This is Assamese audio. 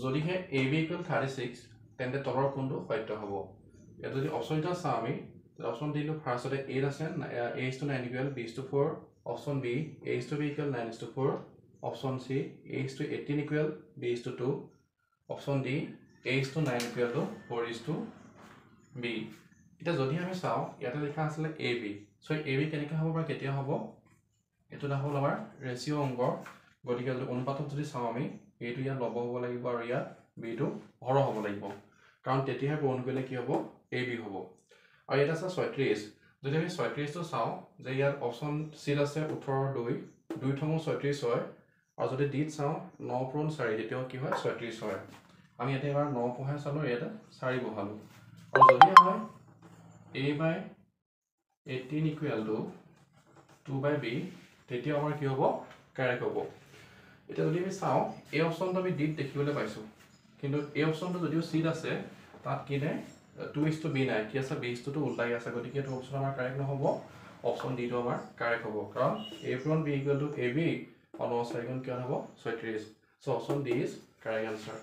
যদিহে AB equal 36 তেন্তে তলৰ কোনটো সত্য হ'ব এটা যদি অপচনটা চাওঁ আমি অপচন দিলো ফাৰ্ষ্টতে 8 আছে A/9 equal B/4 option B A/B equal 9/4 option C A/18 equal B/2 option D A/9 equal to 4:B এটা যদি আমি চাওঁ ইয়াতে লেখা আছে AB সো AB কেনেকৈ হ'ব বা কেতিয়া হ'ব এটো না হ'ল আমাৰ ৰেশিও অংক গতিকে অনুপাতত যদি চাওঁ আমি এইটো ইয়াত লব হ'ব লাগিব আৰু ইয়াত b টো হৰ হ'ব লাগিব কাৰণ তেতিয়াহে পূৰণ কৰিলে কি হ'ব ab হ'ব আৰু এটা আছে 36 যদি আমি 36 টো চাওঁ যে ইয়াত অপচন সি আছে 18 2 2 ঠং 36 হয় আৰু যদি ডিত চাওঁ 9 পূৰণ 4 তেতিয়া কি হয় 36 হয় আমি এটা এবাৰ 9 পঢ়াই চালো এটা 4 বহালো আৰু যদি হয় a/18 equal to 2/b তেতিয়া আমাৰ কি হ'ব কাৰেক্ট হ'ব এটা যদি আমি চাওঁ এই অপচনটো আমি ডিত দেখিবলৈ পাইছো কিন্তু এই অপচনটো যদিও সিত আছে তাত কি নাই 2:b নাই কি আছে b টো উল্টাই আছে গতিকে এইটো অপচন আমাৰ কাৰেক্ট নহব অপচন ডি টো আমাৰ কাৰেক্ট হ'ব কাৰণ a from b equal to ab আৰু 9 4 কিমান হ'ব 36 so option d is correct answer